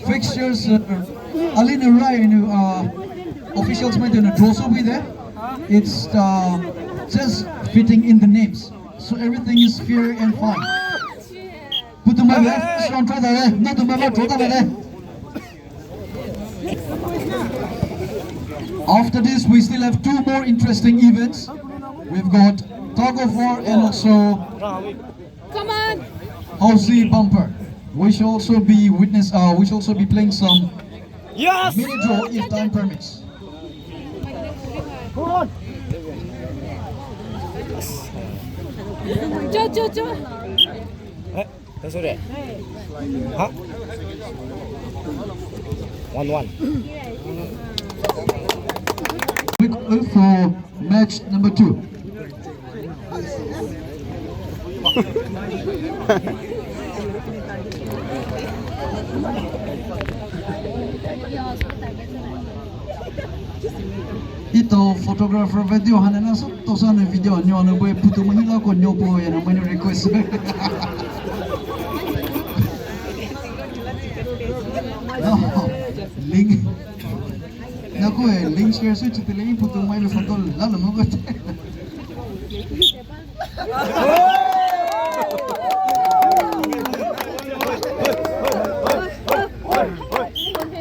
Fixtures Alina Ryan officials might draw so with there. It's just fitting in the names, so everything is fair and fine. Put to my left, strong try that, not to my left, After this, we still have 2 more interesting events. We've got tug of war and also Aussie bumper. We shall also be playing some mini draw if time permits. Come on. That's it. Huh? 1-1. Quick for match number 2. Ito photographer video hanana so to sa video nyo na boy puto manila ko nyo po yan ang request. No, link. Naku link share so chitile yung puto may photo lalo mo ko.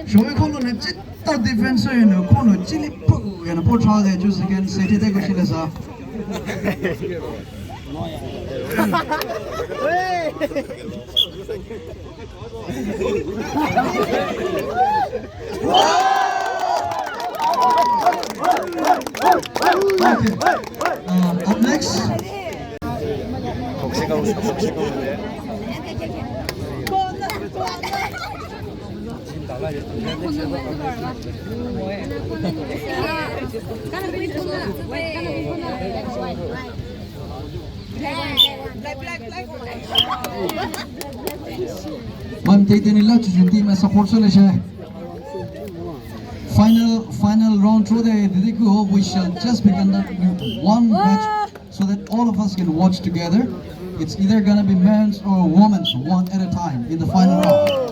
Show ko na chita defense yun ko no chili po yan po try de just again say te ko sila sa. Up next. Ma'am Tete nila team as support so siya. Final round through the Didiko, we shall just be conducting 1 match so that all of us can watch together. It's either gonna be men's or women's, one at a time in the final round.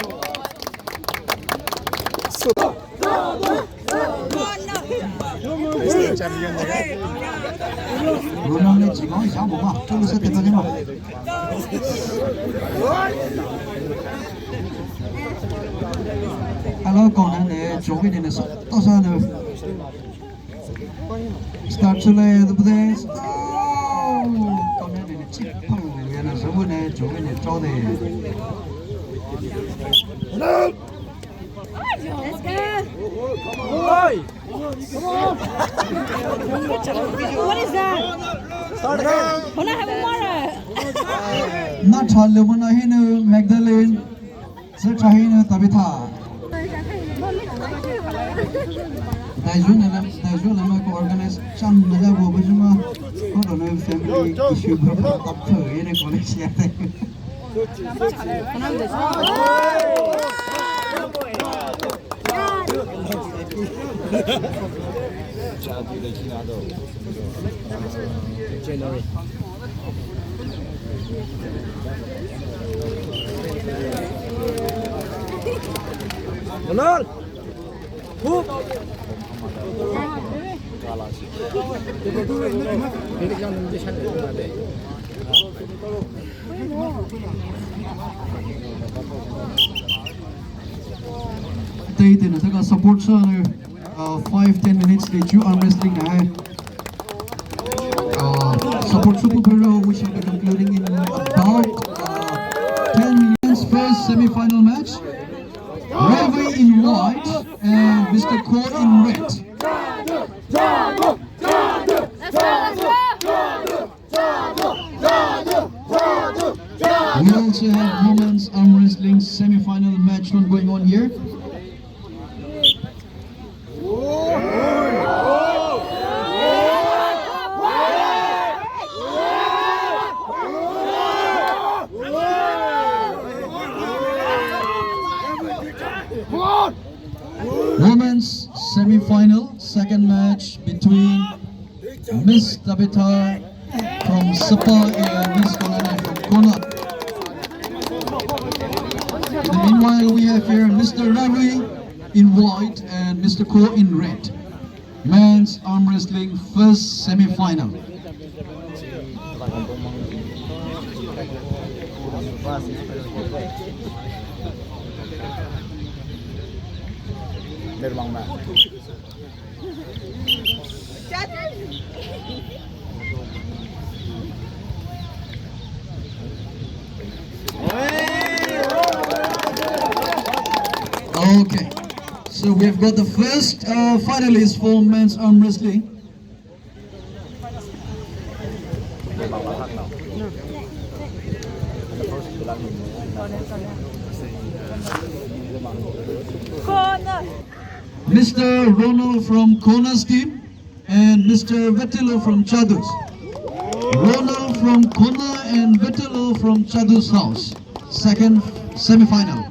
Hello, con để chỗ cái này sắp to ra được. Start to lay the place. Con này chip phong này là số này chỗ cái này cho này. Let's go. Oi! What is that? Start again. Wanna have a water? Not Charlie, when I hear Magdalene, so Chahina Tabitha. Daijun ko organize cham na ja bo bujuma ko no family issue ko tap thoi ene college ya te Manal! Move! Date in the support center 5-10 minutes that you are wrestling support superhero we shall be concluding in about 10 minutes. First semi-final match, Ravi in white and Mr. Cole in red. We also have women's arm wrestling semi-final match going on here. Women's semi-final, second match between Miss Tabitha from Sapa and Miss Konana from Konat. Mr. Ko in red. Men's arm wrestling first semi-final. Okay, so we've got the first finalist for men's arm wrestling. Mr. Ronald from Kona's team and Mr. Vetilo from Chadu's. Ronald from Kona and Vetilo from Chadu's house. Second semi-final.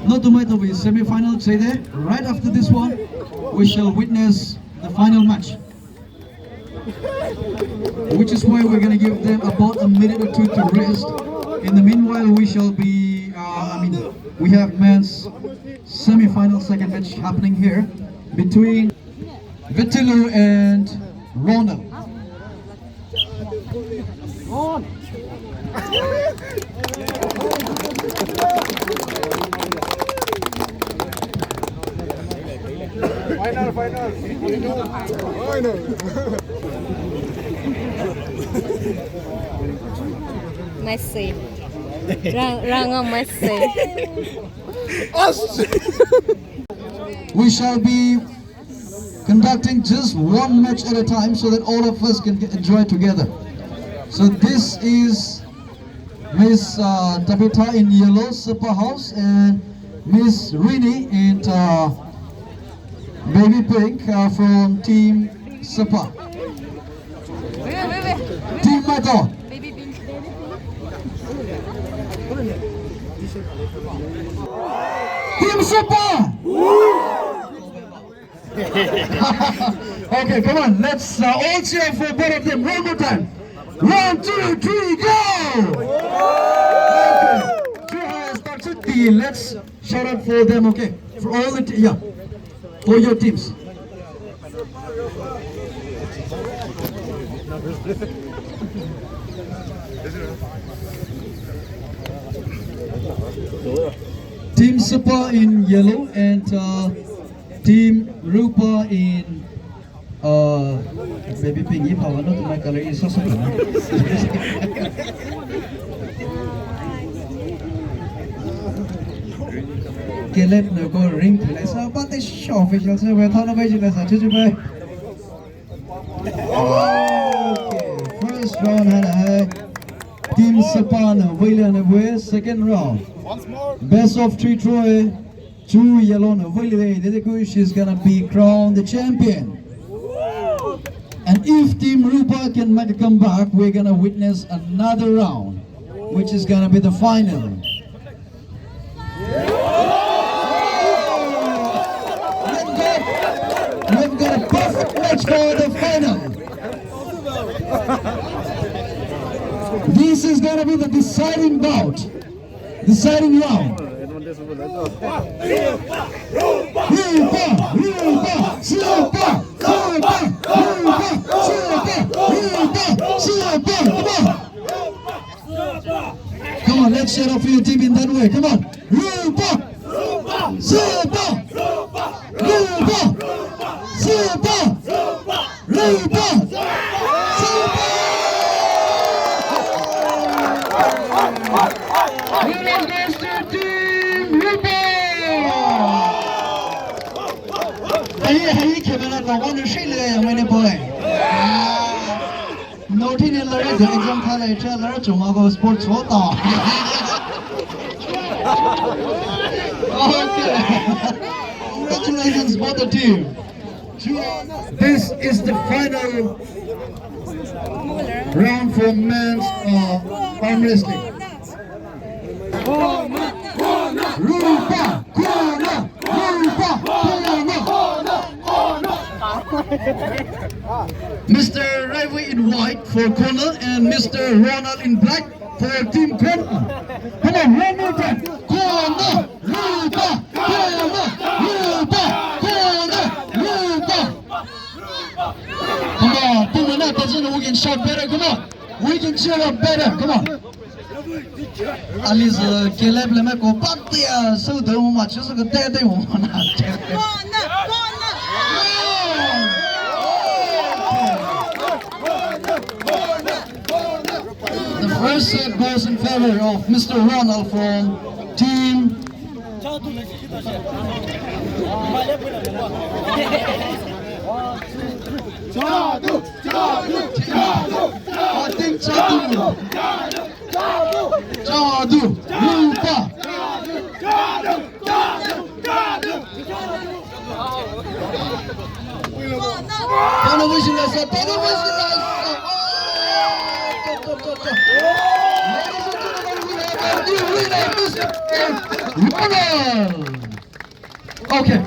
Not to matter with semi-final today. Right after this one, we shall witness the final match, which is why we're gonna give them about a minute or two to rest. In the meanwhile, we shall be, we have men's semi-final second match happening here between Vitilu and Ronald. Final. Messi. Rango Messi. We shall be conducting just one match at a time so that all of us can enjoy together. So this is Miss Tabitha in yellow, Super House, and Miss Rini in baby pink from Team Super. Team Mato. Team Super. Okay, come on, let's all cheer for both of them one more time. 1, 2, 3, go! Okay, let's shout out for them, okay? For all the, for your teams. Team Super in yellow and Team Rupa in baby pink. Not my color is so simple. Okay, let me go ring to let's but the show officials we're talking about okay, first round had Team Sapana William away, second round. Best of 3 Troy, 2 yellow Willie. She's gonna be crowned the champion. And if Team Rupa can make a comeback, we're gonna witness another round, which is gonna be the final. We've got a perfect match for the final. This is gonna be the deciding bout, deciding round. Come on, let's shout out for your team in that way. Come on. Rupa! Super! Rupa! Super! Rupa! Hey, camera, I want to show you my boy. No, tin in the exam college, tomorrow sports photo. Okay. Congratulations, both the team. This is the final round for men's arm wrestling. Rupa, Kona, Rupa, Kona, Mr. Railway in white for corner and Mr. Ronald in black for team corner. Come on, one more time. Corner, Rupa, corner, Rupa, corner, Rupa. Come on, team winner, we can shout better. Come on, we can cheer up better. Come on. Alice, Caleb, le mec, on part de ce de mon match, ce que t'es de mon match. The first set goes in favor of Mr. Ronald from team. I think Jadu, Rupa. Television lesson, television lesson. Ladies and gentlemen, we have a new winner, Mr. Ronald. Okay.